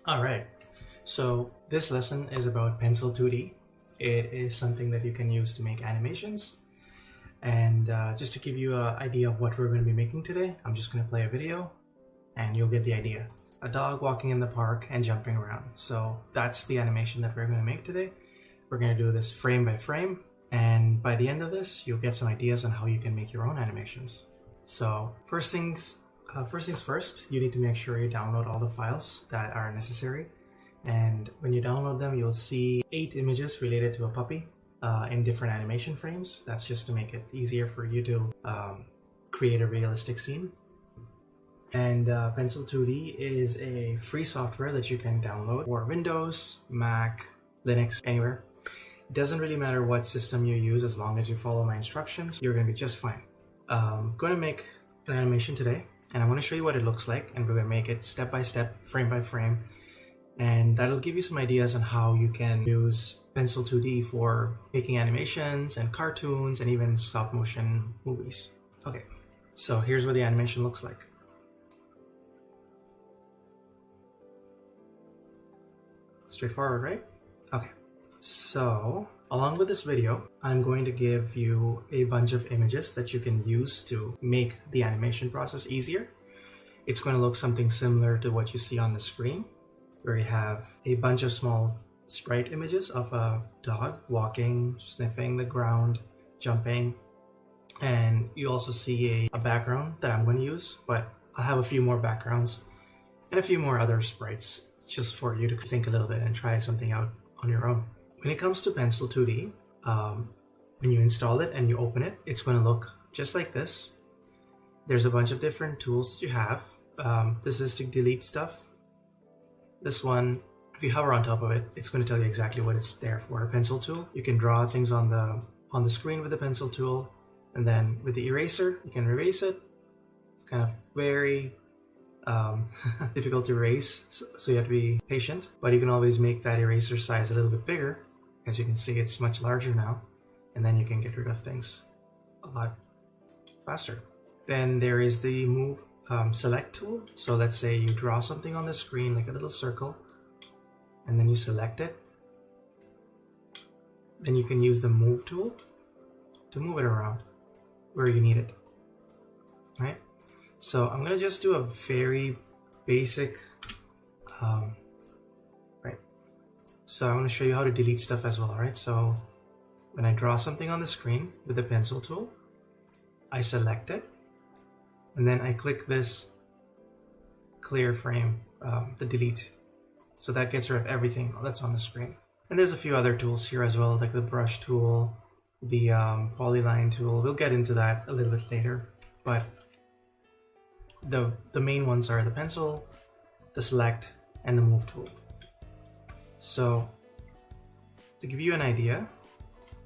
Alright, so this lesson is about Pencil2D. It is something that you can use to make animations. And just to give you an idea of what we're going to be making today, I'm just going to play a video and you'll get the idea. A dog walking in the park and jumping around. So that's the animation that we're going to make today. We're going to do this frame by frame, and by the end of this, you'll get some ideas on how you can make your own animations. So first things first, you need to make sure you download all the files that are necessary. And when you download them, you'll see 8 images related to a puppy in different animation frames. That's just to make it easier for you to create a realistic scene. And Pencil2D is a free software that you can download for Windows, Mac, Linux, anywhere. It doesn't really matter what system you use, as long as you follow my instructions, you're going to be just fine. I'm going to make an animation today, and I want to show you what it looks like, and we're going to make it step by step, frame by frame, and that'll give you some ideas on how you can use Pencil2D for making animations and cartoons and even stop motion movies. Okay, so here's what the animation looks like. Straightforward, right? Okay, so along with this video, I'm going to give you a bunch of images that you can use to make the animation process easier. It's going to look something similar to what you see on the screen, where you have a bunch of small sprite images of a dog walking, sniffing the ground, jumping, and you also see a background that I'm going to use, but I'll have a few more backgrounds and a few more other sprites just for you to think a little bit and try something out on your own. When it comes to Pencil2D, when you install it and you open it, it's going to look just like this. There's a bunch of different tools that you have. This is to delete stuff. This one, if you hover on top of it, it's going to tell you exactly what it's there for. A pencil tool. You can draw things on the screen with the pencil tool, and then with the eraser, you can erase it. It's kind of very difficult to erase, so you have to be patient, but you can always make that eraser size a little bit bigger. As you can see, it's much larger now, and then you can get rid of things a lot faster. Then there is the move select tool. So let's say you draw something on the screen like a little circle, and then you select it. Then you can use the move tool to move it around where you need it. All right? So I'm gonna just do a very basic, right? So I want to show you how to delete stuff as well, right? So when I draw something on the screen with the pencil tool, I select it, and then I click this clear frame, the delete. So that gets rid of everything that's on the screen. And there's a few other tools here as well, like the brush tool, the polyline tool. We'll get into that a little bit later, but the main ones are the pencil, the select, and the move tool. So to give you an idea,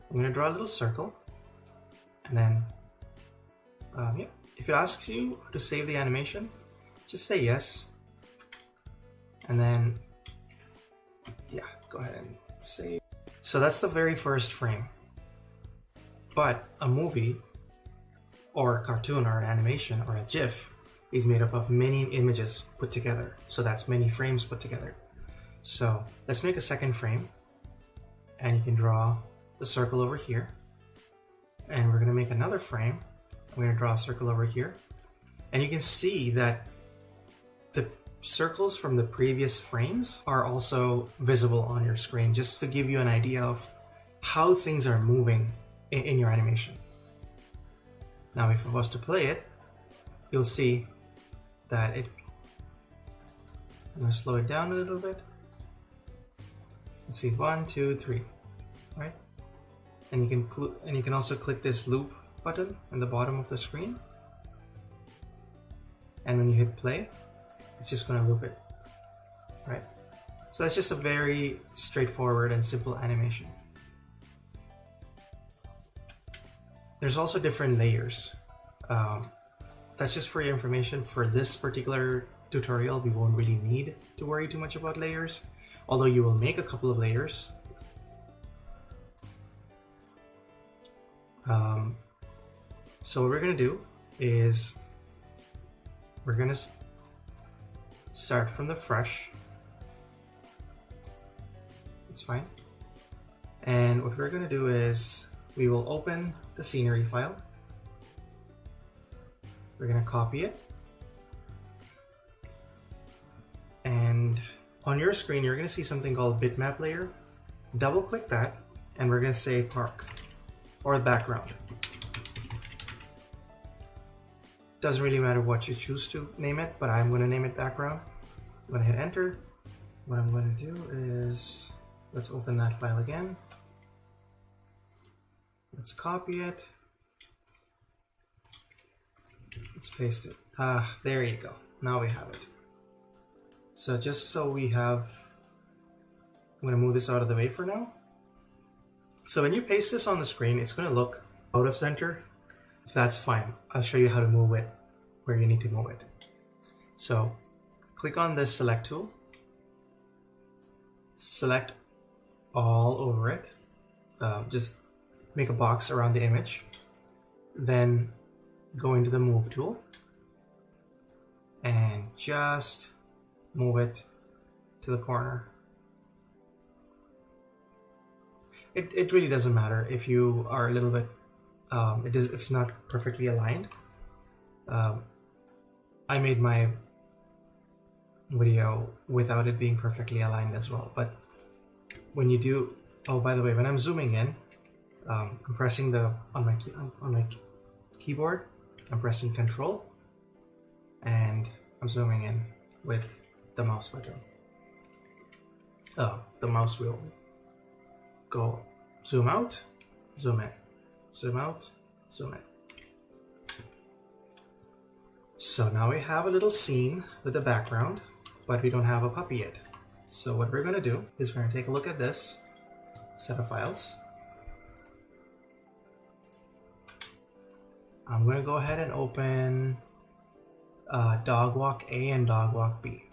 I'm going to draw a little circle, and then yeah, if it asks you to save the animation, just say yes, and then yeah, go ahead and save. So that's the very first frame. But a movie or a cartoon or an animation or a GIF is made up of many images put together. So that's many frames put together. So let's make a second frame, and you can draw the circle over here, and we're going to make another frame. I'm going to draw a circle over here, and you can see that the circles from the previous frames are also visible on your screen, just to give you an idea of how things are moving in your animation. Now if I was to play it, you'll see that I'm going to slow it down a little bit. Let's see, 1, 2, 3, right? And you can also click this loop button in the bottom of the screen, and when you hit play, it's just going to loop it, right? So that's just a very straightforward and simple animation. There's also different layers. That's just for your information. For this particular tutorial, we won't really need to worry too much about layers, although you will make a couple of layers. So what we're going to do is we're going to start from the fresh It's fine. And what we're going to do is we will open the scenery file. We're going to copy it. And on your screen, you're going to see something called bitmap layer. Double click that, and we're going to say park or background. Doesn't really matter what you choose to name it, but I'm going to name it background. I'm going to hit enter. What I'm going to do is, let's open that file again. Let's copy it. Let's paste it. There you go. Now we have it. So just so we have, I'm going to move this out of the way for now. So when you paste this on the screen, it's going to look out of center. That's fine. I'll show you how to move it where you need to move it. So click on this select tool. Select all over it. Just make a box around the image. Then go into the move tool and just move it to the corner. It really doesn't matter if you are a little bit, if it's not perfectly aligned. I made my video without it being perfectly aligned as well. But when you do, oh, by the way, when I'm zooming in, I'm pressing on my keyboard, I'm pressing Control, and I'm zooming in with the mouse button. The mouse will go zoom out, zoom in, zoom out, zoom in. So now we have a little scene with the background, but we don't have a puppy yet. So what we're going to do is we're going to take a look at this set of files. I'm going to go ahead and open dog walk A and dog walk B.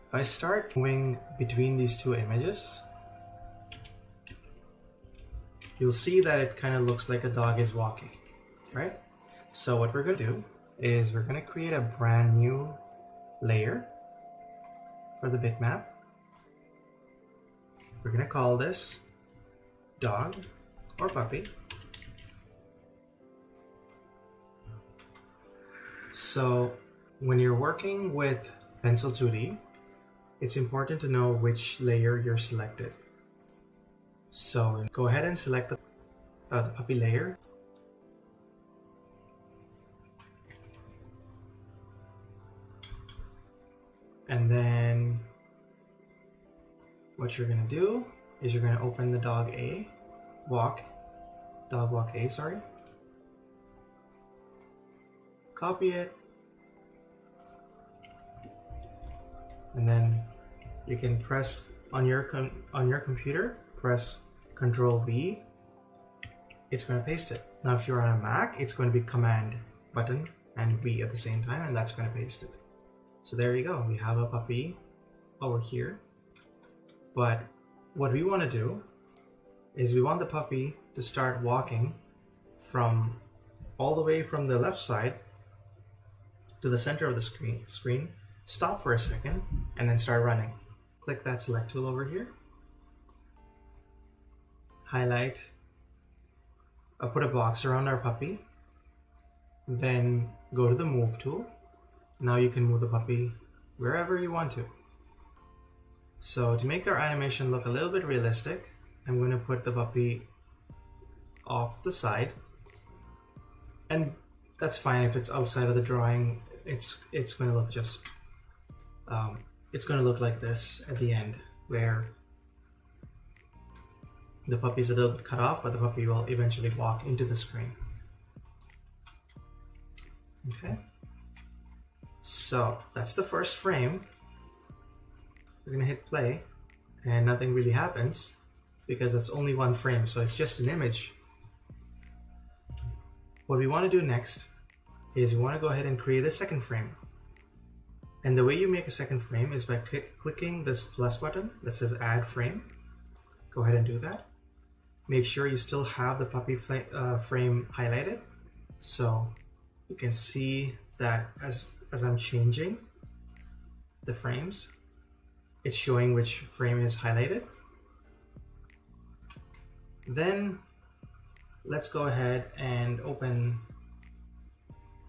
If I start moving between these two images, you'll see that it kind of looks like a dog is walking, right? So what we're going to do is we're going to create a brand new layer for the bitmap. We're going to call this dog or puppy. So when you're working with Pencil2D, it's important to know which layer you're selected. So go ahead and select the puppy layer. And then what you're going to do is you're going to open the dog walk A, sorry. Copy it. And then you can press on your computer, press Control V. It's going to paste it. Now if you're on a Mac, it's going to be Command button and V at the same time, and that's going to paste it. So there you go. We have a puppy over here. But what we want to do is we want the puppy to start walking from all the way from the left side to the center of the screen. Stop for a second and then start running. Click that select tool over here. Highlight. I'll put a box around our puppy. Then go to the move tool. Now you can move the puppy wherever you want to. So to make our animation look a little bit realistic, I'm going to put the puppy off the side. And that's fine if it's outside of the drawing. It's going to look just it's going to look like this at the end, where the puppy's a little bit cut off, but the puppy will eventually walk into the screen. Okay, so that's the first frame. We're going to hit play and nothing really happens because that's only one frame, so it's just an image. What we want to do next is we want to go ahead and create a second frame. And the way you make a second frame is by clicking this plus button that says add frame. Go ahead and do that. Make sure you still have the puppy frame highlighted, so you can see that as I'm changing, the frames. It's showing which frame is highlighted. Then let's go ahead and open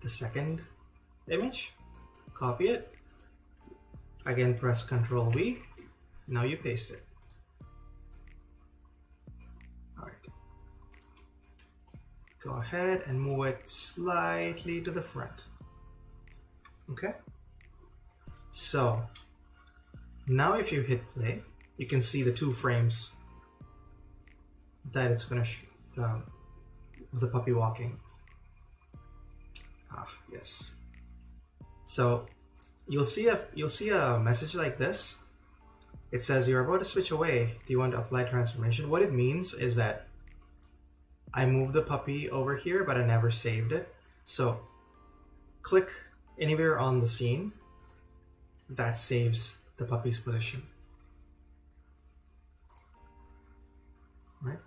the second image, copy it, again press Ctrl V, now you paste it. Alright, go ahead and move it slightly to the front. Okay, so now if you hit play, you can see the 2 frames that it's going to of the puppy walking. Yes. So you'll see a message like this. It says you're about to switch away. Do you want to apply transformation? What it means is that I moved the puppy over here, but I never saved it. So click anywhere on the scene that saves the puppy's position. Right?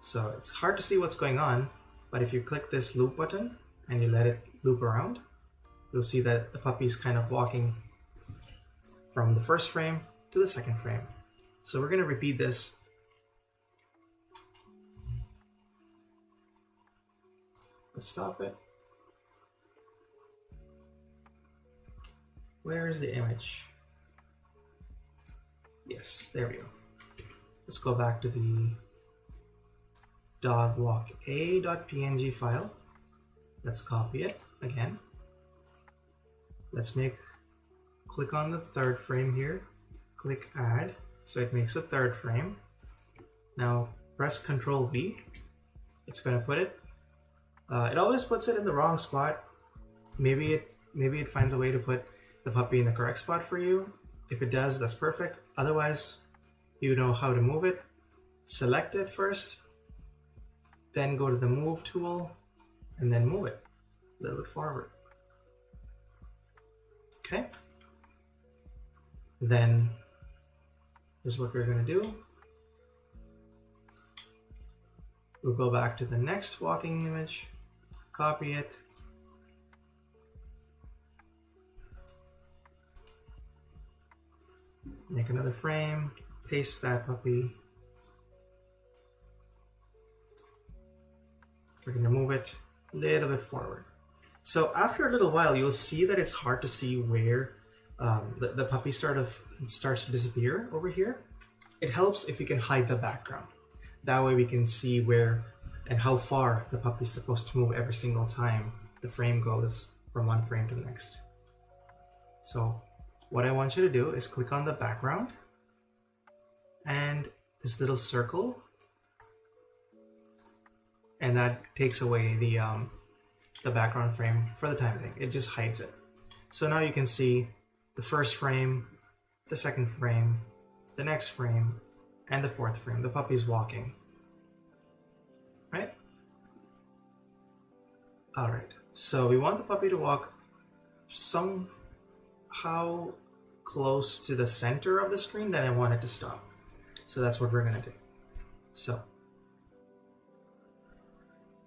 So it's hard to see what's going on, but if you click this loop button and you let it loop around, you'll see that the puppy is kind of walking from the first frame to the second frame. So we're going to repeat this. Let's stop it. Where is the image? Yes, there we go. Let's go back to the dogwalka.png file. Let's copy it again. Let's click on the 3rd frame here, click add, so it makes a 3rd frame. Now press Ctrl V. It's going to put it. It always puts it in the wrong spot. Maybe it finds a way to put the puppy in the correct spot for you. If it does, that's perfect. Otherwise, you know how to move it. Select it first, then go to the move tool, and then move it a little bit forward. Okay. Then here's what we're going to do. We'll go back to the next walking image, copy it, make another frame, paste that puppy. We're going to move it a little bit forward. So after a little while, you'll see that it's hard to see where the puppy starts to disappear over here. It helps if you can hide the background. That way we can see where and how far the puppy's supposed to move every single time the frame goes from one frame to the next. So what I want you to do is click on the background and this little circle, and that takes away the background frame for the time being. It just hides it. So now you can see the first frame, the second frame, the next frame, and the 4th frame. The puppy's walking. Right? Alright, so we want the puppy to walk somehow close to the center of the screen, then I want it to stop. So that's what we're going to do. So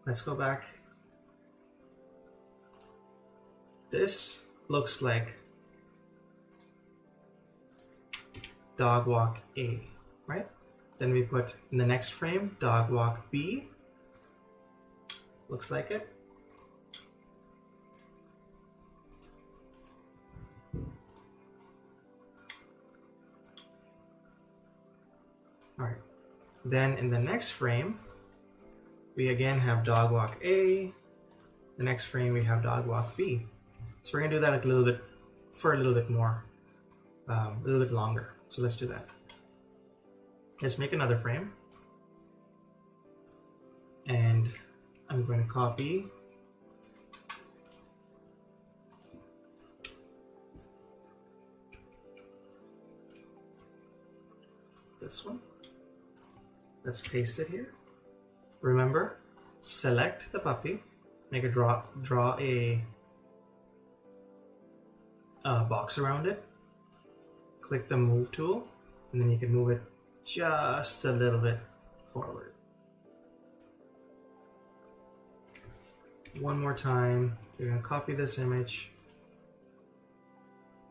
let's go back. This looks like dog walk A, right? Then we put in the next frame dog walk B. Looks like it. All right. Then in the next frame, we again have dog walk A. The next frame we have dog walk B. So we're gonna do that a little bit more, a little bit longer. So let's do that. Let's make another frame, and I'm going to copy this one. Let's paste it here. Remember, select the puppy, make a draw a box around it, click the move tool, and then you can move it just a little bit forward. One more time, you're going to copy this image,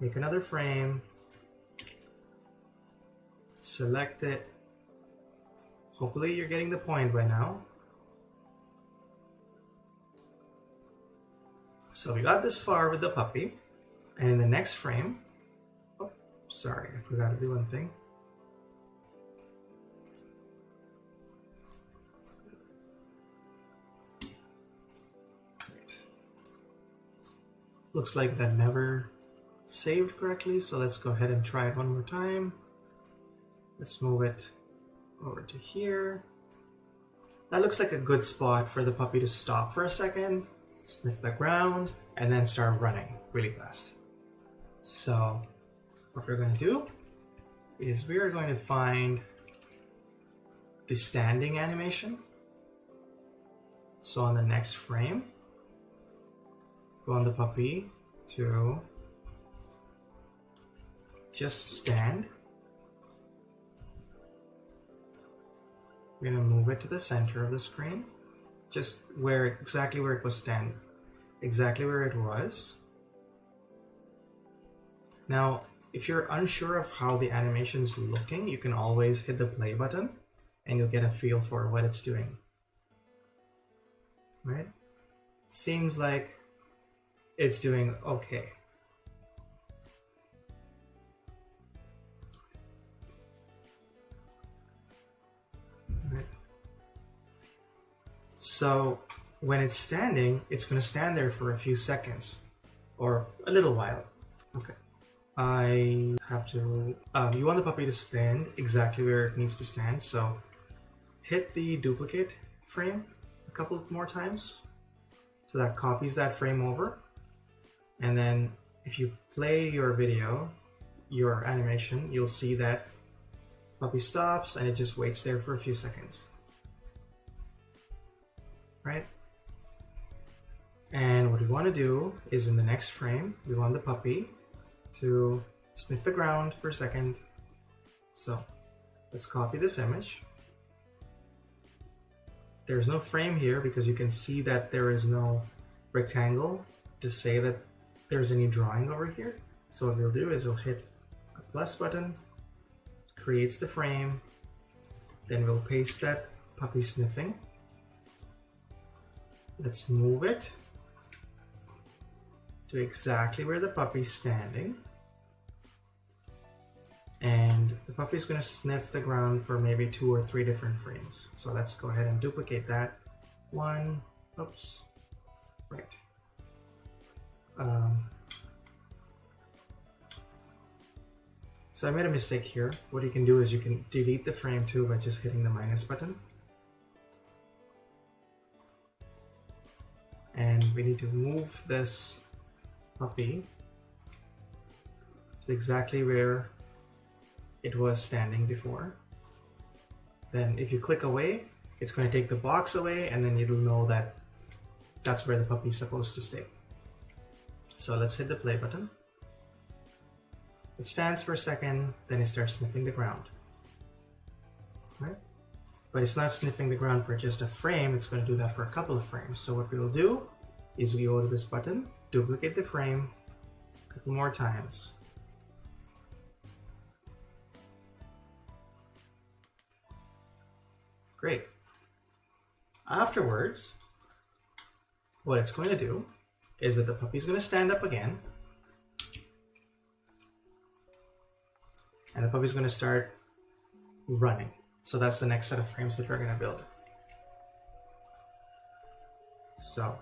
make another frame, select it. Hopefully you're getting the point by now. So we got this far with the puppy, and in the next frame, oh, sorry, I forgot to do one thing. Looks like that never saved correctly, so let's go ahead and try it one more time. Let's move it over to here. That looks like a good spot for the puppy to stop for a second, sniff the ground, and then start running really fast. So what we're going to do is we are going to find the standing animation. So on the next frame, go on the puppy to just stand. We're going to move it to the center of the screen, just exactly where it was standing, exactly where it was. Now, if you're unsure of how the animation's looking, you can always hit the play button and you'll get a feel for what it's doing. Right? Seems like it's doing okay. Right. So when it's standing, it's going to stand there for a few seconds or a little while. Okay. I have to, you want the puppy to stand exactly where it needs to stand. So hit the duplicate frame a couple more times. So that copies that frame over. And then if you play your video, your animation, you'll see that puppy stops and it just waits there for a few seconds. Right? And what we want to do is in the next frame, we want the puppy to sniff the ground for a second. So let's copy this image. There's no frame here because you can see that there is no rectangle to say that there's any drawing over here. So what we'll do is we'll hit a plus button, creates the frame, then we'll paste that puppy sniffing. Let's move it to exactly where the puppy's standing. And the puppy's going to sniff the ground for maybe 2 or 3 different frames. So let's go ahead and duplicate that. One, oops, right. So I made a mistake here. What you can do is you can delete the frame too by just hitting the minus button. And we need to move this puppy to exactly where it was standing before. Then if you click away, it's going to take the box away and then it'll know that that's where the puppy's supposed to stay. So let's hit the play button. It stands for a second, then it starts sniffing the ground. Right? But it's not sniffing the ground for just a frame, it's going to do that for a couple of frames. So what we'll do is we go to this button, duplicate the frame a couple more times. Great. Afterwards, what it's going to do is that the puppy's going to stand up again. And the puppy's going to start running. So that's the next set of frames that we're going to build. So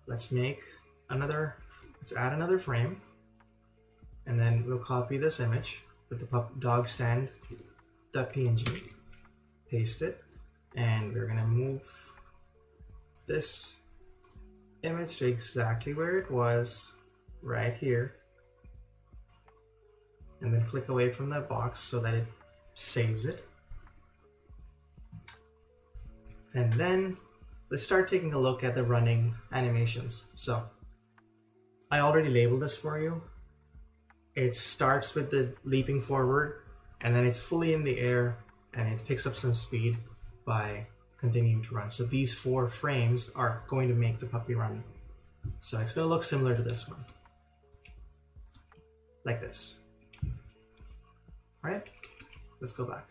let's add another frame. And then we'll copy this image with the dog stand.png, paste it, and we're going to move this image to exactly where it was, right here. And then click away from that box so that it saves it. And then let's start taking a look at the running animations. So I already labeled this for you. It starts with the leaping forward and then it's fully in the air and it picks up some speed by continuing to run. So these 4 frames are going to make the puppy run So it's going to look similar to this one. Like this. Right? Let's go back.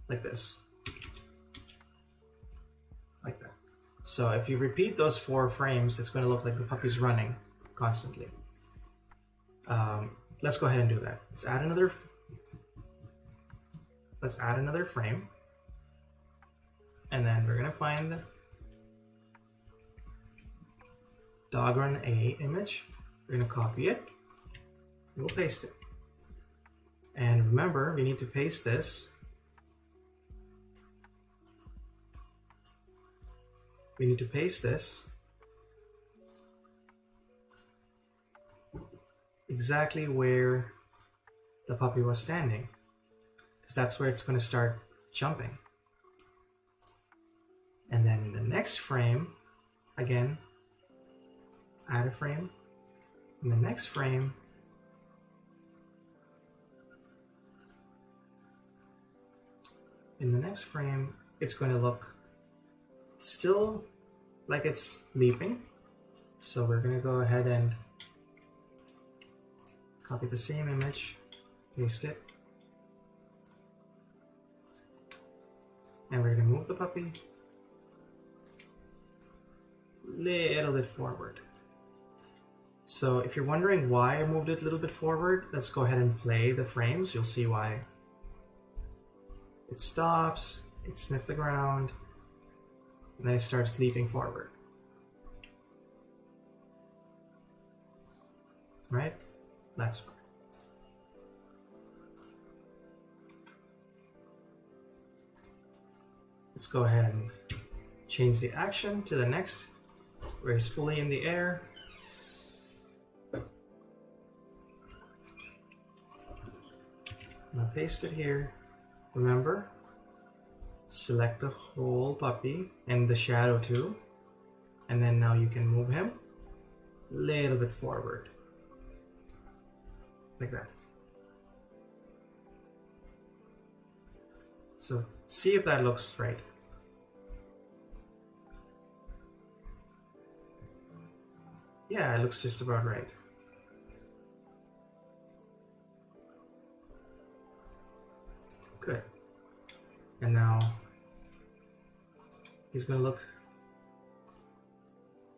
Like this. Like that. So if you repeat those 4 frames, it's going to look like the puppy's running constantly. Let's go ahead and do that. Let's add another frame. And then we're going to find the dog run A image. We're going to copy it. And we'll paste it. And remember, we need to paste this. We need to paste this exactly where the puppy was standing, because that's where it's going to start jumping. And then in the next frame, again, add a frame. In the next frame, it's going to look still like it's leaping. So we're going to go ahead and copy the same image, paste it, and we're going to move the puppy a little bit forward. So if you're wondering why I moved it a little bit forward, let's go ahead and play the frames. You'll see why. It stops, it sniffs the ground, and then it starts leaping forward. Right? That's fine. Let's go ahead and change the action to the next, where he's fully in the air. I'm gonna paste it here. Remember, select the whole puppy and the shadow too, and then now you can move him a little bit forward, like that. So see if that looks right. Yeah, it looks just about right. Good. And now he's going to look,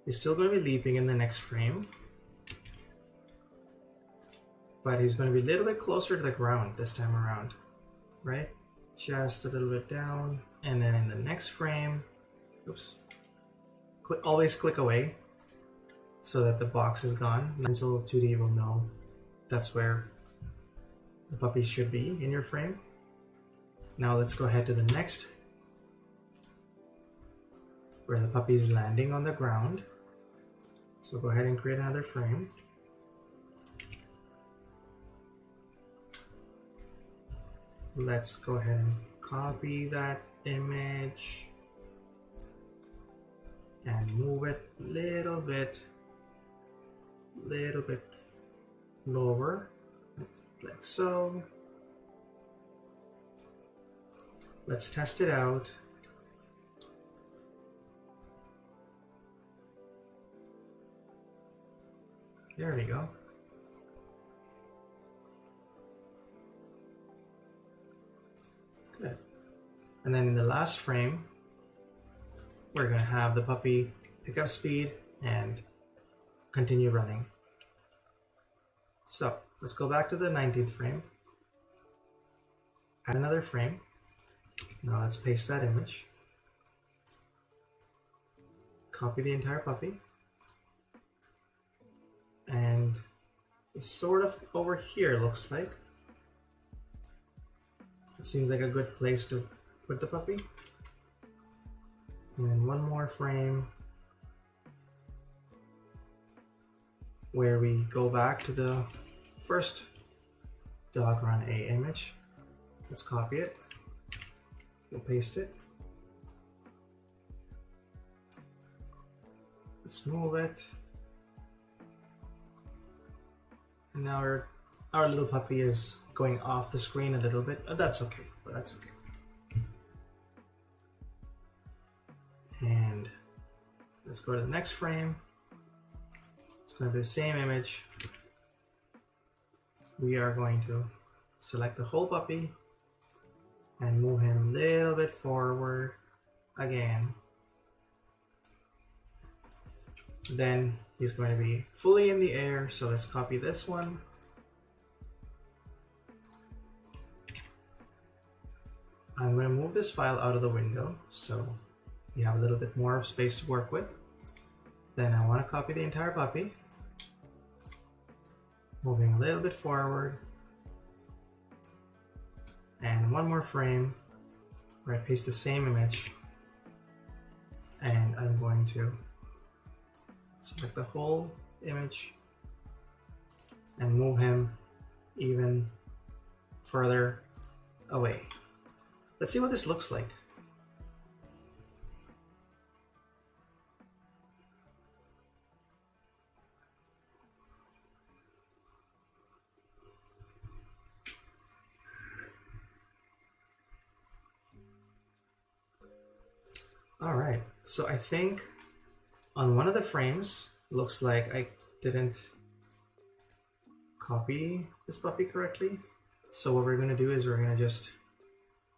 he's still going to be leaping in the next frame, but he's going to be a little bit closer to the ground this time around, right? Just a little bit down, and then in the next frame, oops, always click away so that the box is gone. Pencil2D will know that's where the puppy should be in your frame. Now let's go ahead to the next, where the puppy is landing on the ground. So go ahead and create another frame. Let's go ahead and copy that image and move it a little bit lower, like so. Let's test it out. There we go. Good. And then in the last frame, we're going to have the puppy pick up speed and continue running. So let's go back to the 19th frame. Add another frame. Now let's paste that image. Copy the entire puppy. And it's sort of over here, looks like. It seems like a good place to put the puppy. And then one more frame where we go back to the first dog run A image. Let's copy it. We'll paste it. Let's move it. And now our little puppy is going off the screen a little bit. That's okay, but that's okay. And let's go to the next frame. It's going to be the same image. We are going to select the whole puppy and move him a little bit forward again. Then he's going to be fully in the air, so let's copy this one. I'm going to move this file out of the window so we have a little bit more of space to work with. Then I want to copy the entire puppy, moving a little bit forward, and one more frame where I paste the same image, and I'm going to select the whole image and move him even further away. Let's see what this looks like. All right, so I think on one of the frames, looks like I didn't copy this puppy correctly. So what we're gonna do is we're gonna just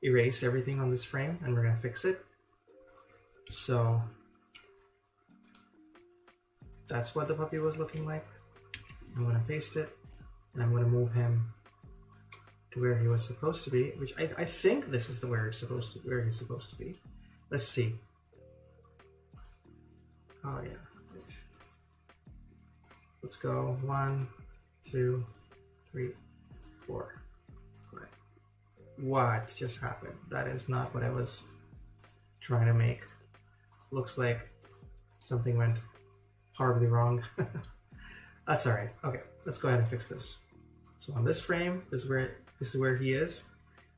erase everything on this frame and we're gonna fix it. So that's what the puppy was looking like. I'm gonna paste it and I'm gonna move him to where he was supposed to be, which I think this is where he's supposed to be. Let's see. Oh yeah, right. Let's go 1, 2, 3, 4, 5. What just happened? That is not what I was trying to make. Looks like something went horribly wrong. That's all right. Okay, let's go ahead and fix this. So on this frame, this is where he is.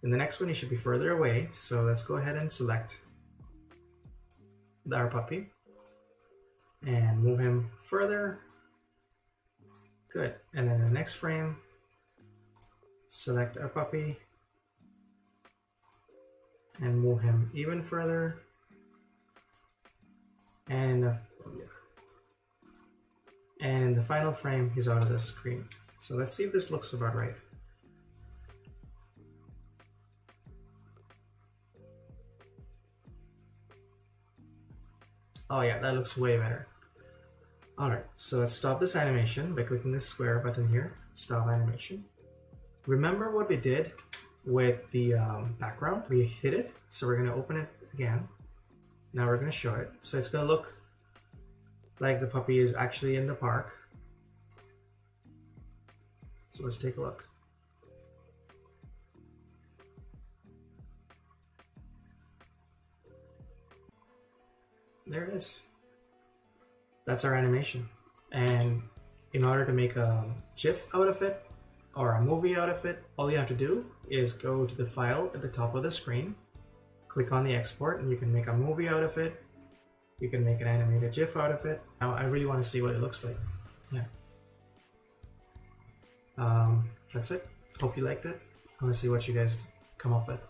In the next one, he should be further away. So let's go ahead and select our puppy and move him further. Good. And then the next frame, select our puppy and move him even further. And in the final frame, he's out of the screen. So let's see if this looks about right. Oh yeah, that looks way better. Alright, so let's stop this animation by clicking this square button here, stop animation. Remember what we did with the background? We hid it, so we're going to open it again. Now we're going to show it. So it's going to look like the puppy is actually in the park. So let's take a look. There it is. That's our animation. And in order to make a GIF out of it or a movie out of it, all you have to do is go to the file at the top of the screen, click on the export, and you can make a movie out of it. You can make an animated GIF out of it. Now I really want to see what it looks like. Yeah. That's it. Hope you liked it. I want to see what you guys come up with.